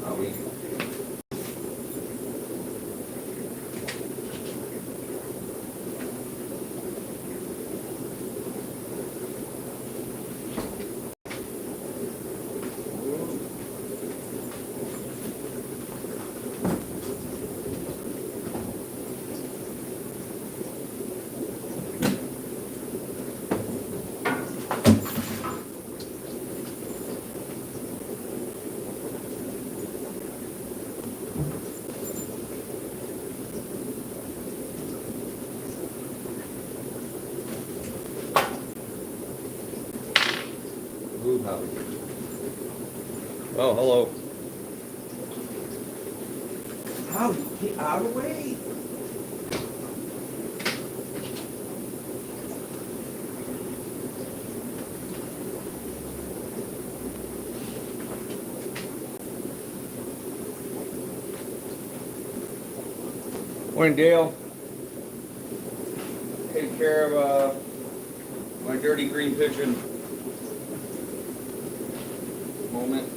Are we? Ooh, Howie. Oh, hello. Howie, get out of the way. Morning, Dale. Take care of my dirty green pigeon. Moment.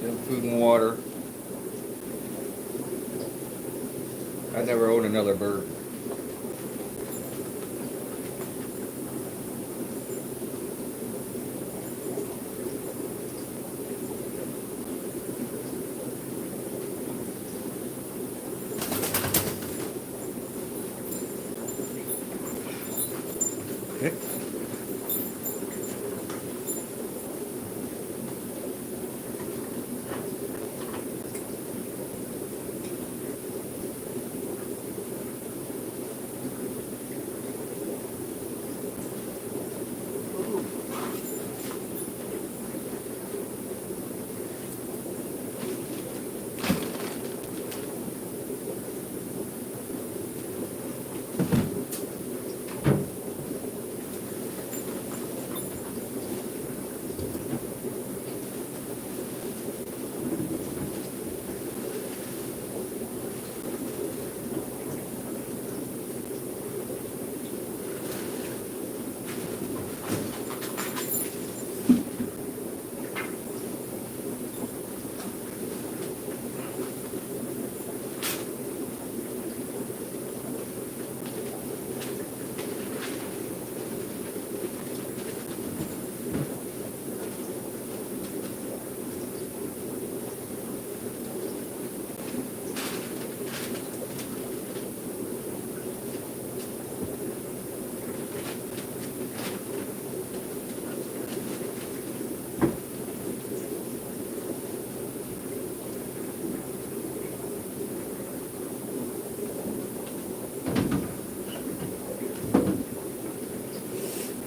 Give him food and water. I never own another bird. Okay.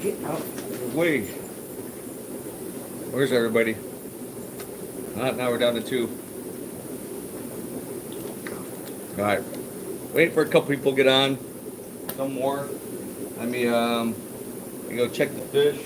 Get out of the Wait. Where's everybody? Now we're down to 2. All right. Wait for a couple people to get on. Some more. Let me go check the fish.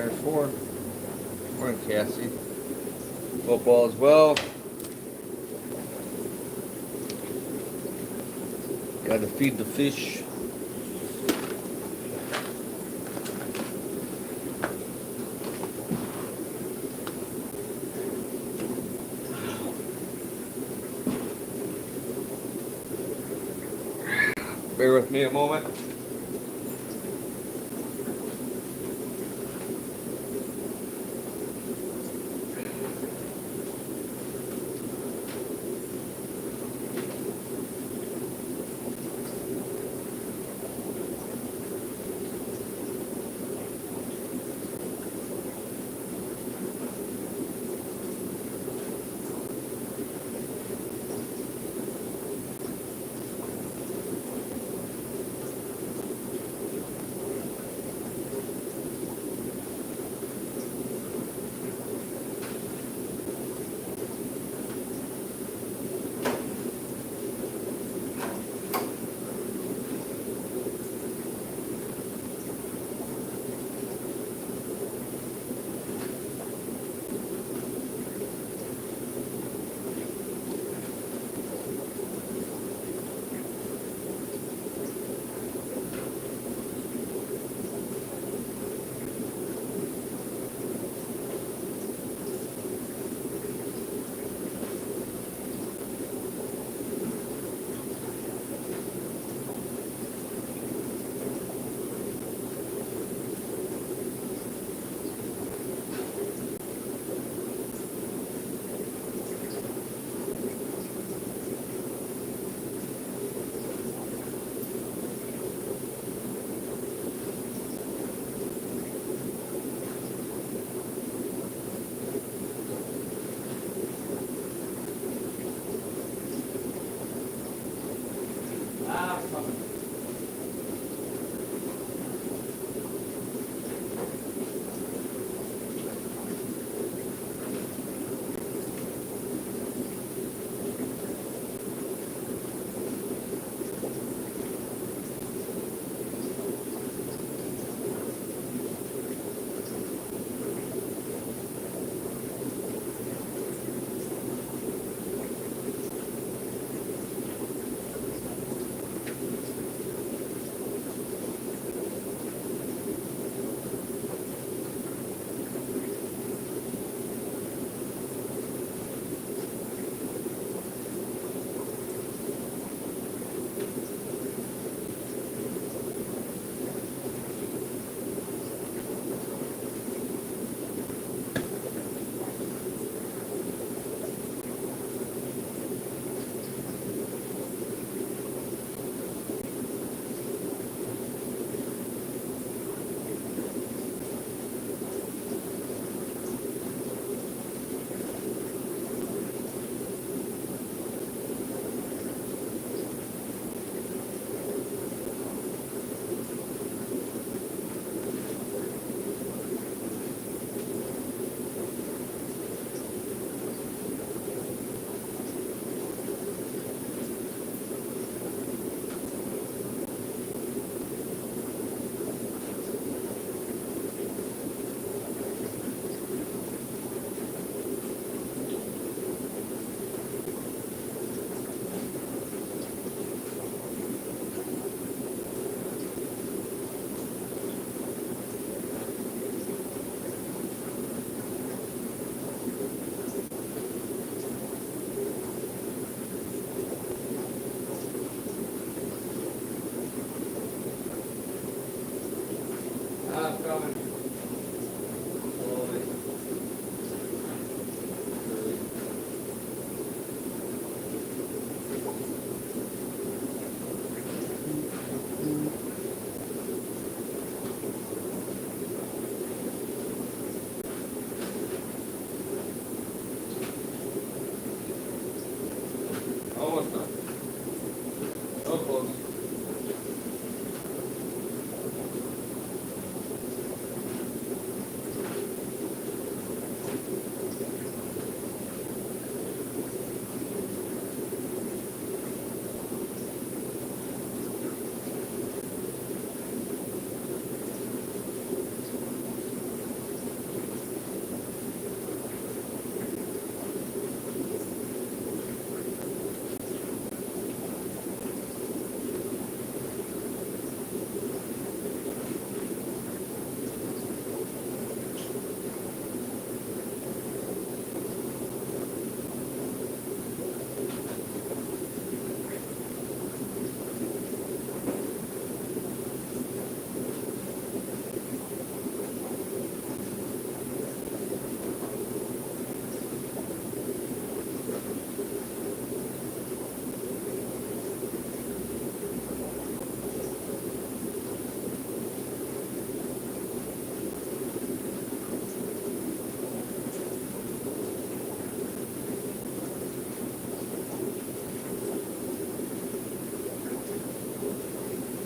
There's 4. Morning, Cassie. Football as well. Got to feed the fish. Bear with me a moment.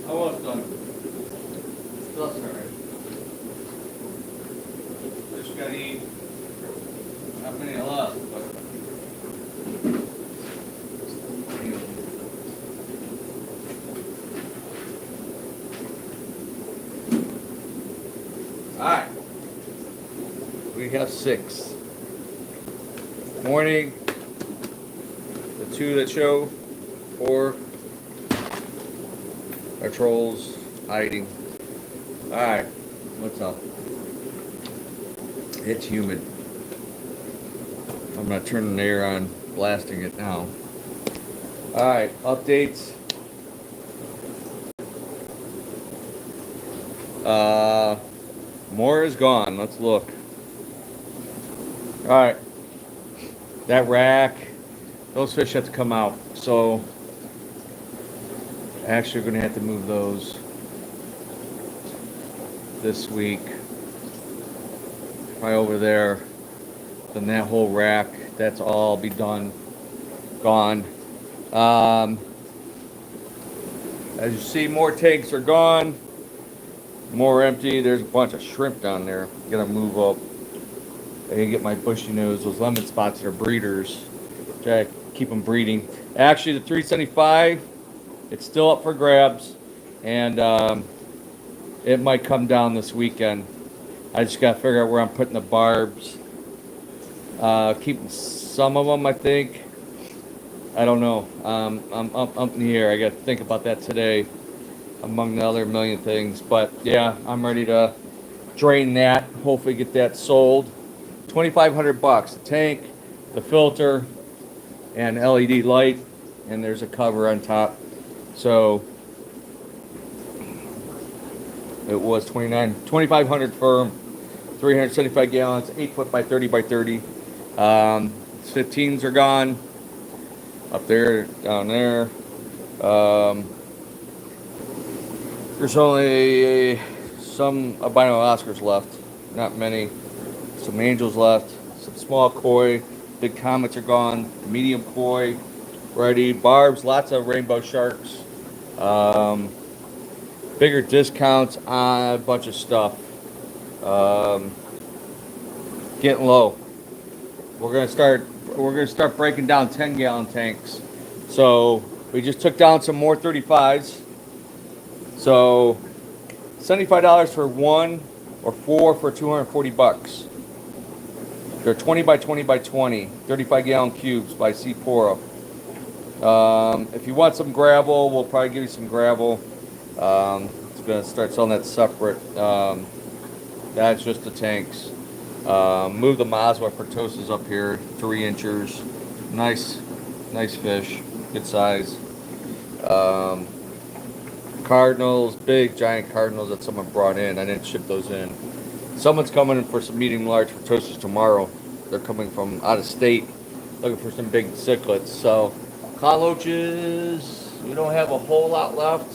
Almost done. That's alright. Just gotta eat. Not many left, but. Alright. We have 6. Morning. The 2 that show. 4. Our trolls hiding. Alright. What's up? It's humid. I'm gonna turn the air on, blasting it now. Alright, updates. More is gone. Let's look. Alright. That rack, those fish have to come out. So, actually, we're going to have to move those this week. Right over there. Then that whole rack, that's all be done. Gone. As you see, more tanks are gone. More empty. There's a bunch of shrimp down there. Gonna move up. I gotta get my bushy nose. Those lemon spots are breeders. Try to keep them breeding. Actually, the 375, it's still up for grabs, and it might come down this weekend. I just gotta figure out where I'm putting the barbs. Keeping some of them, I think. I don't know. I'm up in the air. I gotta think about that today, among the other million things. But yeah, I'm ready to drain that. Hopefully get that sold. $2,500. The tank, the filter, and LED light, and there's a cover on top. So it was $2,500 firm, 375 gallons, 8 foot by 30 by 30. 15s are gone. Up there, down there. There's only some albino Oscars left. Not many. Some angels left. Some small koi. Big comets are gone. Medium koi. Ready. Barbs. Lots of rainbow sharks. Bigger discounts on a bunch of stuff. Getting low. We're gonna start breaking down 10-gallon tanks. So we just took down some more 35s. So $75 for 1 or 4 for $240. They're 20 by 20 by 20, 35-gallon cubes by Seaporo. If you want some gravel, we'll probably give you some gravel. It's gonna start selling that separate. That's just the tanks. Move the Mazwa Pertosis up here, 3 inchers. Nice fish, good size. Cardinals, big giant cardinals that someone brought in. I didn't ship those in. Someone's coming in for some medium large Pertosis tomorrow. They're coming from out of state, looking for some big cichlids. So, clown loaches, we don't have a whole lot left.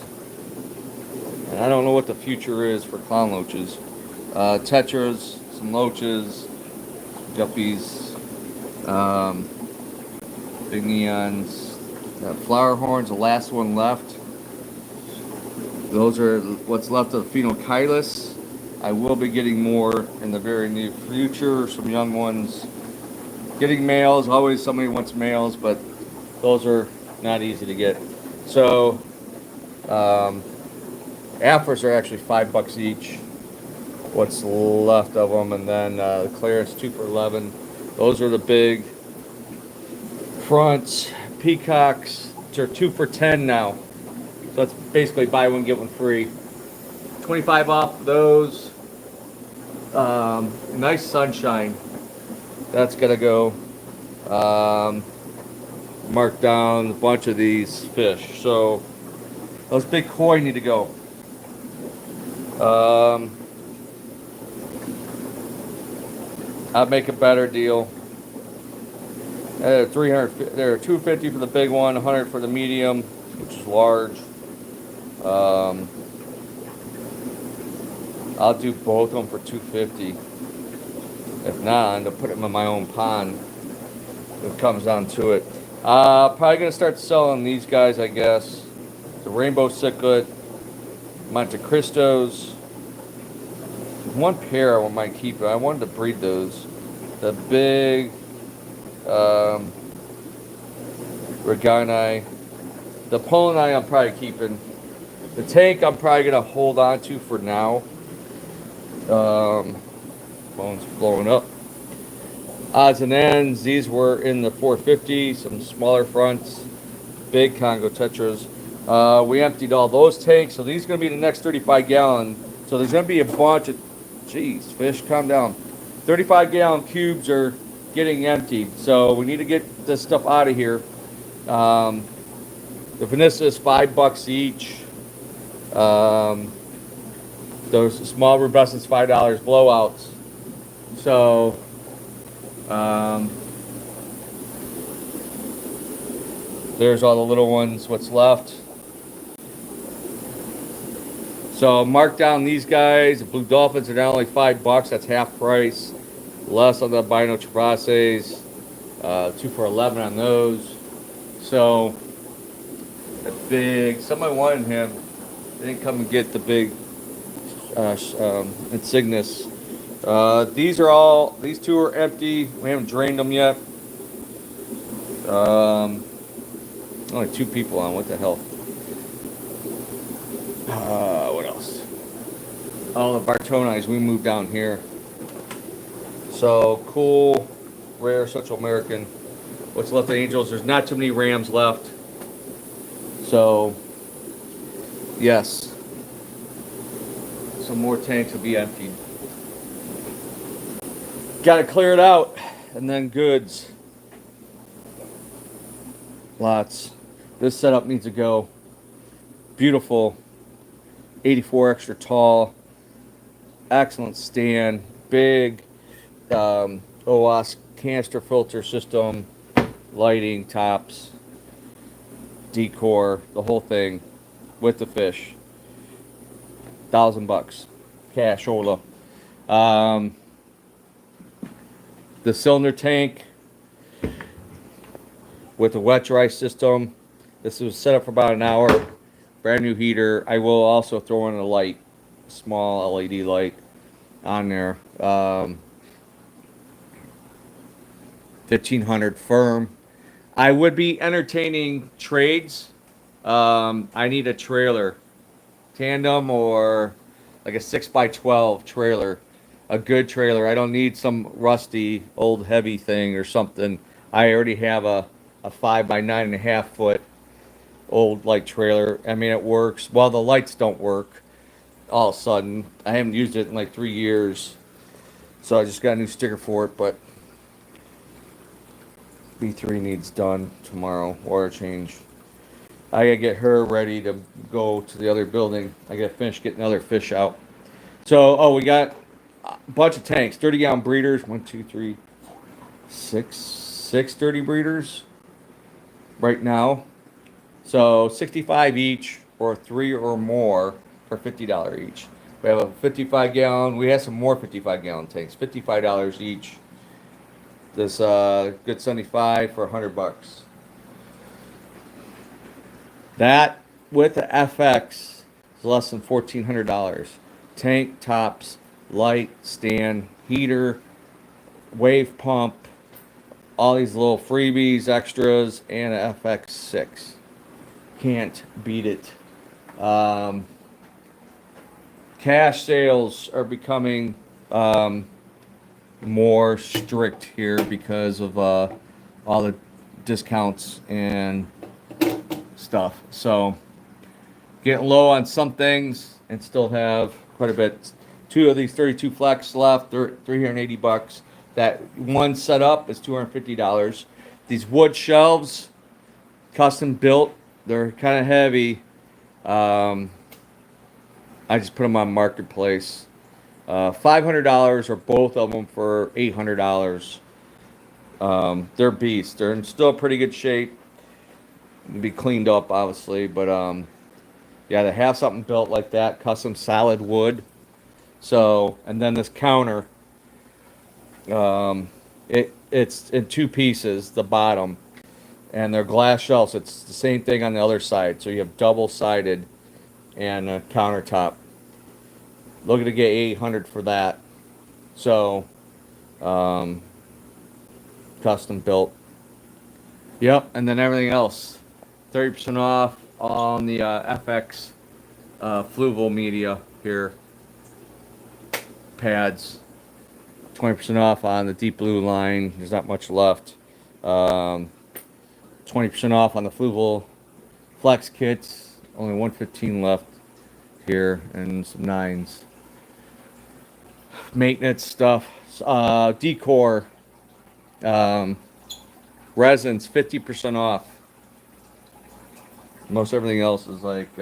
And I don't know what the future is for clown loaches. Tetras, some loaches, guppies, big neons, flower horns, the last one left. Those are what's left of Phenocylus. I will be getting more in the very near future, some young ones. Getting males, always somebody wants males, but those are not easy to get. So, Afros are actually $5 each. What's left of them, and then the Clarence 2 for $11. Those are the big fronts. Peacocks, which are 2 for $10 now. So it's basically buy one get one free. 25 off those. Nice sunshine. That's gonna go. Mark down a bunch of these fish. So those big koi need to go. I'll make a better deal. They're $250 for the big one, $100 for the medium, which is large. I'll do both of them for $250. If not, I'm gonna put them in my own pond. It comes down to it. Probably gonna start selling these guys, I guess. The rainbow cichlid, Monte Cristos. One pair I might keep. I wanted to breed those. The big Regani. The Poloni I'm probably keeping. The tank I'm probably gonna hold on to for now. Phone's blowing up. Odds and ends. These were in the 450. Some smaller fronts. Big Congo Tetras. We emptied all those tanks, so these are gonna be the next 35 gallon. So there's gonna be a bunch of, geez, fish, calm down. 35 gallon cubes are getting emptied, so we need to get this stuff out of here. The Vanessa is $5 each. Those small rubescents, $5 blowouts. So, there's all the little ones, what's left. So mark down these guys. The Blue Dolphins are now only $5. That's half price. Less on the Albino Travases. 2 for $11 on those. So a big. Somebody wanted him. They didn't come and get the big Insignis. These two are empty. We haven't drained them yet. Only 2 people on. What the hell? What else? All the Bartonis we moved down here. So cool, rare Central American. What's left of Angels? There's not too many Rams left. So yes, some more tanks will be emptied. Got to clear it out, and then goods. Lots. This setup needs to go. Beautiful. 84 extra tall. Excellent stand. Big OWASP canister filter system. Lighting, tops, decor, the whole thing with the fish. $1,000 cash, Ola. The cylinder tank with the wet dry system. This was set up for about an hour. Brand new heater. I will also throw in a light, small LED light on there. 1,500 firm. I would be entertaining trades. I need a trailer, tandem or like a 6x12 trailer, a good trailer. I don't need some rusty old heavy thing or something. I already have a 5x9.5 foot old light trailer. I mean, it works. Well, the lights don't work all of a sudden. I haven't used it in like 3 years, so I just got a new sticker for it. But B3 needs done tomorrow. Water change. I gotta get her ready to go to the other building. I gotta finish getting other fish out. So, we got a bunch of tanks, 30 gallon breeders. 1, 2, 3, 6 30 breeders right now. So 65 each, or 3 or more for $50 each. We have a 55 gallon. We have some more 55 gallon tanks. $55 each. This Good 75 for $100. That with the FX is less than $1,400. Tank, tops, light, stand, heater, wave pump, all these little freebies, extras, and a FX6. Can't beat it. Cash sales are becoming more strict here because of all the discounts and stuff. So getting low on some things and still have quite a bit. 2 of these 32 flex left. They're $380. That one set up is $250. These wood shelves, custom built. They're kind of heavy. I just put them on Marketplace. $500 or both of them for $800. They're beasts. They're in still pretty good shape. Be cleaned up, obviously, but yeah, to have something built like that, custom solid wood. So, and then this counter, it's in 2 pieces, the bottom, and they're glass shelves. It's the same thing on the other side. So you have double-sided and a countertop. Looking to get 800 for that. So, um, custom built. Yep, and then everything else, 30% off on the FX Fluval media here. Pads, 20% off on the deep blue line. There's not much left. 20% off on the Fluval Flex kits. Only 115 left here, and some 9s. Maintenance stuff, decor, resins, 50% off. Most everything else is like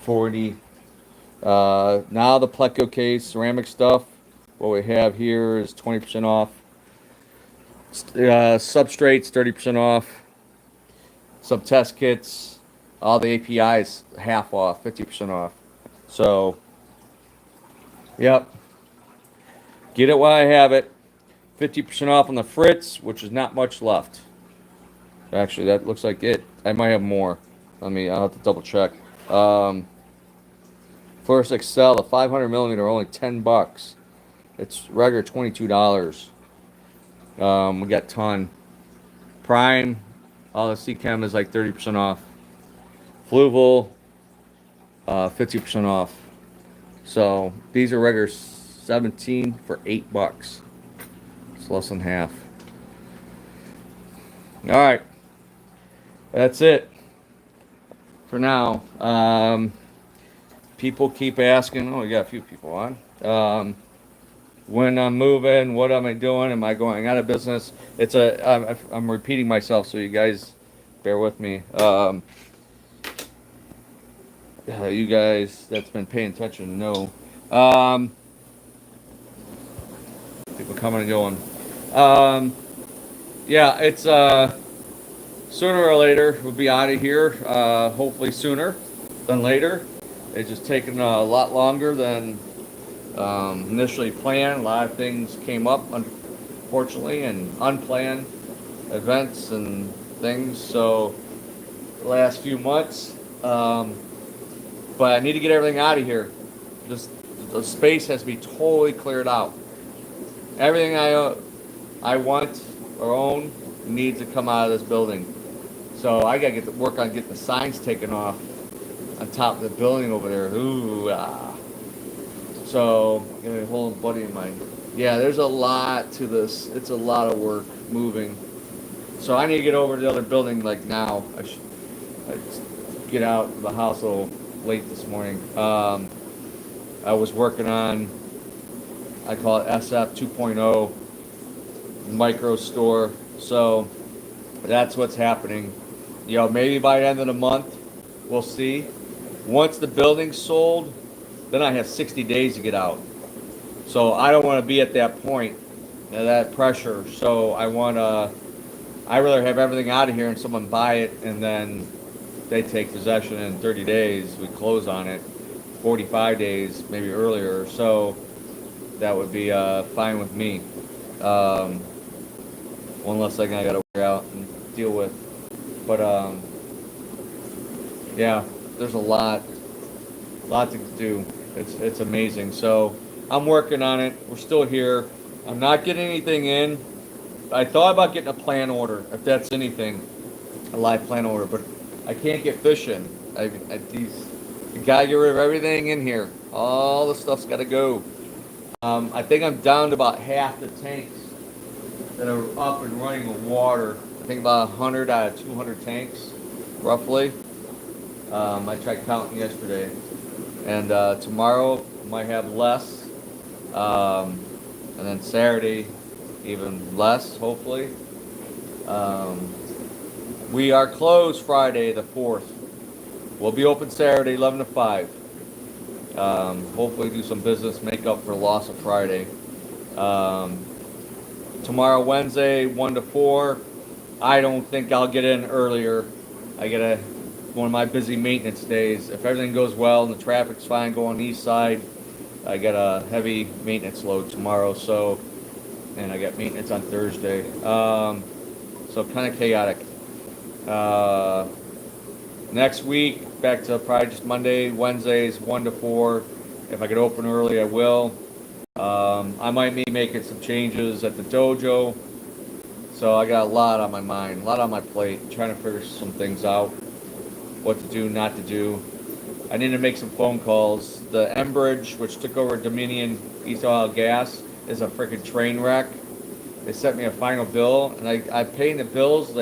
40. Now the Pleco case, ceramic stuff. What we have here is 20% off. Substrates, 30% off. Some test kits, all the APIs half off, 50% off. So, yep. Get it while I have it. 50% off on the Fritz, which is not much left. Actually, that looks like it. I might have more. I'll have to double check. First Excel, the 500 millimeter, only $10. It's regular $22. We got ton. Prime, all the CChem is like 30% off. Fluval, 50% off. So these are regular 17 for $8. It's less than half. All right, that's it for now. People keep asking. Oh, we got a few people on. When I'm moving, what am I doing? Am I going out of business? I'm repeating myself, so you guys bear with me. You guys that's been paying attention know. People coming and going. Yeah, it's sooner or later we'll be out of here. Hopefully sooner than later. It's just taken a lot longer than initially planned. A lot of things came up, unfortunately, and unplanned events and things. So the last few months, but I need to get everything out of here. Just the space has to be totally cleared out. Everything I want or own needs to come out of this building. So I gotta get to work on getting the signs taken off on top of the building over there. Ooh, So I'm gonna hold a buddy in mind. Yeah, there's a lot to this. It's a lot of work moving. So I need to get over to the other building like now. I get out of the house a little late this morning. I was working on, I call it SF 2.0 micro store. So that's what's happening. Maybe by the end of the month, we'll see. Once the building's sold, then I have 60 days to get out. So I don't want to be at that point, that pressure. So I rather have everything out of here and someone buy it, and then they take possession in 30 days. We close on it, 45 days, maybe earlier. So that would be fine with me. One less thing I got to work out and deal with. But yeah, there's a lot to do. It's amazing. So I'm working on it. We're still here. I'm not getting anything in. I thought about getting a plan order, if that's anything, a live plan order, but I can't get fish in. You gotta get rid of everything in here. All the stuff's gotta go. I think I'm down to about half the tanks that are up and running with water. I think about 100 out of 200 tanks, roughly. I tried counting yesterday. And tomorrow might have less. And then Saturday, even less, hopefully. We are closed Friday the 4th. We'll be open Saturday, 11 to 5. Hopefully do some business, make up for loss of Friday. Tomorrow, Wednesday, 1 to 4. I don't think I'll get in earlier. I get one of my busy maintenance days. If everything goes well and the traffic's fine going east side, I got a heavy maintenance load tomorrow. So, and I got maintenance on Thursday. So kind of chaotic. Next week, back to probably just Monday, Wednesdays, 1 to 4. If I could open early, I will. I might be making some changes at the dojo. So I got a lot on my mind, a lot on my plate, trying to figure some things out, what to do, not to do. I need to make some phone calls. The Enbridge, which took over Dominion East Ohio Gas, is a freaking train wreck. They sent me a final bill, and I paying the bills.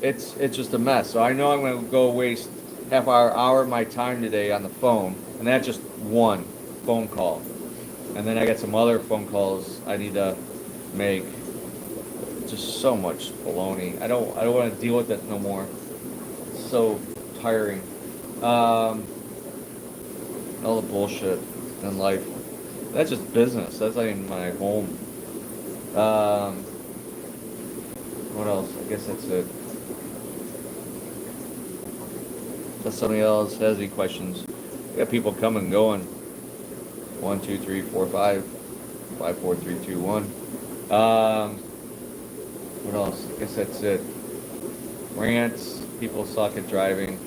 It's just a mess. So I know I'm going to go waste hour of my time today on the phone, and that's just one phone call. And then I got some other phone calls I need to make. Just so much baloney. I don't want to deal with it no more. It's so tiring. All the bullshit in life. That's just business. That's not even my home. What else? I guess that's it. If somebody else has any questions, we got people coming and going. 1, 2, 3, 4, 5, 5, 4, 3, 2, 1. What else? I guess that's it. Rants. People suck at driving.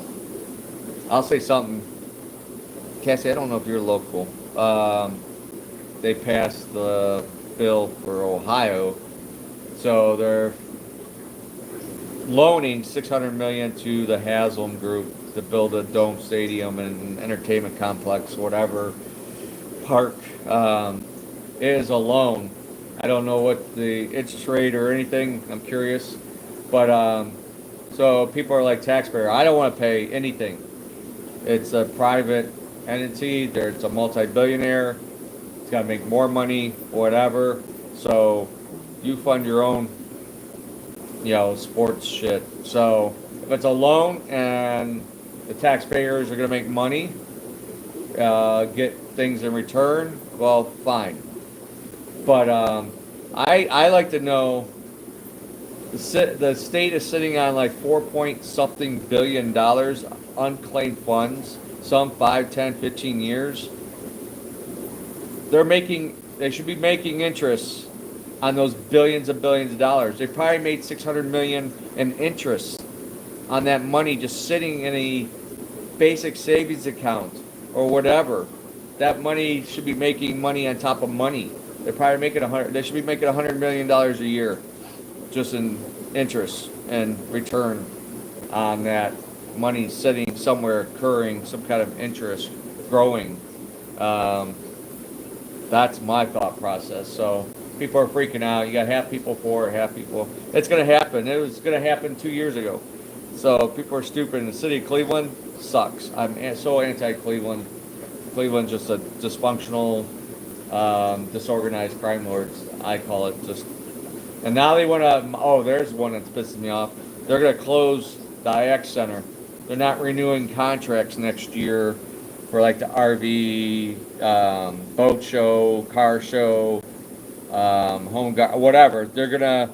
I'll say something. Cassie, I don't know if you're local. They passed the bill for Ohio, so they're loaning $600 million to the Haslam Group to build a dome stadium and entertainment complex, whatever park. It is a loan. I don't know what the interest rate or anything. I'm curious, but so people are like, taxpayer, I don't want to pay anything. It's a private entity. It's a multi-billionaire. It's got to make more money, whatever. So you fund your own, sports shit. So if it's a loan and the taxpayers are going to make money, get things in return, well, fine. But I like to know the state is sitting on like 4-point-something billion dollars unclaimed funds, some 5, 10, 15 years. They should be making interest on those billions and billions of dollars. They probably made $600 million in interest on that money just sitting in a basic savings account or whatever. That money should be making money on top of money. They're probably making They should be making $100 million a year, just in interest and return on that money sitting somewhere, occurring some kind of interest, growing. That's my thought process. So people are freaking out. You got half people for it, half people. It's going to happen. It was going to happen 2 years ago. So people are stupid. And the city of Cleveland sucks. I'm so anti-Cleveland. Cleveland's just a dysfunctional, disorganized crime lords, I call it. And now they want to. Oh, there's one that's pissing me off. They're going to close the IX Center. They're not renewing contracts next year for like the RV, boat show, car show, home guard, whatever. They're gonna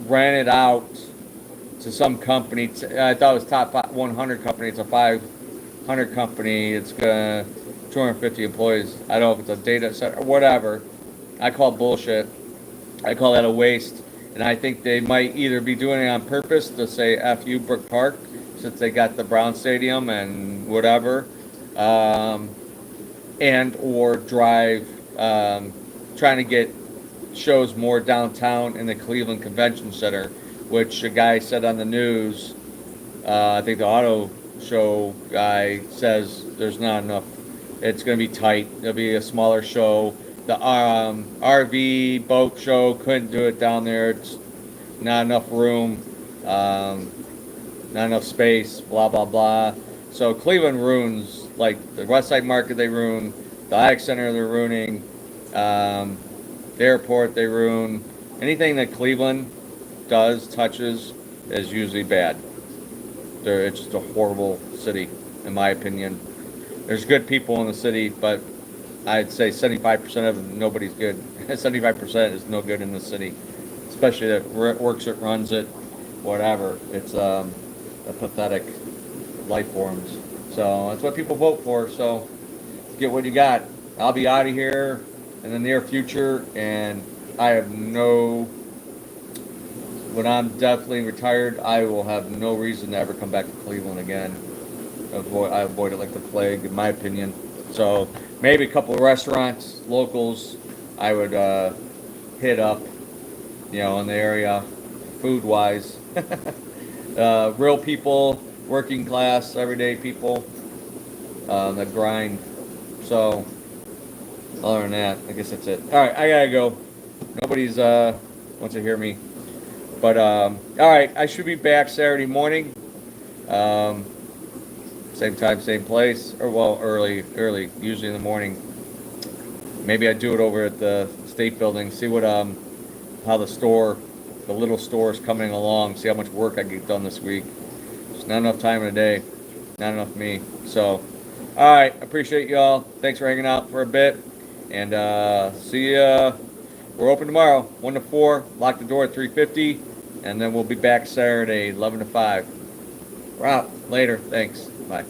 rent it out to some company. I thought it was top 100 company. It's a 500 company. It's gonna 250 employees. I don't know if it's a data center, whatever. I call it bullshit. I call that a waste. And I think they might either be doing it on purpose to say F you, Brook Park, since they got the Brown Stadium and whatever, and or drive, trying to get shows more downtown in the Cleveland Convention Center, which a guy said on the news, I think the auto show guy says there's not enough. It's going to be tight. There'll be a smaller show. The RV boat show couldn't do it down there. It's not enough room, not enough space, blah, blah, blah. So Cleveland ruins, like the West Side Market they ruin, the IX Center they're ruining, the airport they ruin. Anything that Cleveland touches is usually bad. It's just a horrible city, in my opinion. There's good people in the city, but I'd say 75% of them, nobody's good. 75% is no good in the city, especially that works it, runs it, whatever. It's a pathetic life forms. So that's what people vote for. So get what you got. I'll be out of here in the near future, and I have no when I'm definitely retired, I will have no reason to ever come back to Cleveland again. I avoid it like the plague, in my opinion. So maybe a couple of restaurants, locals, I would hit up, in the area, food wise. Real people, working class, everyday people that grind. So other than that, I guess that's it. All right, I gotta go. Nobody's wants to hear me. But all right, I should be back Saturday morning. Same time, same place, or well, early, usually in the morning. Maybe I do it over at the state building. See what how the little store is coming along. See how much work I get done this week. Just not enough time in a day. Not enough me. So, all right, appreciate y'all. Thanks for hanging out for a bit, and see ya. We're open tomorrow, 1 to 4. Lock the door at 3:50, and then we'll be back Saturday, 11 to 5. We're out. Later. Thanks. Bye.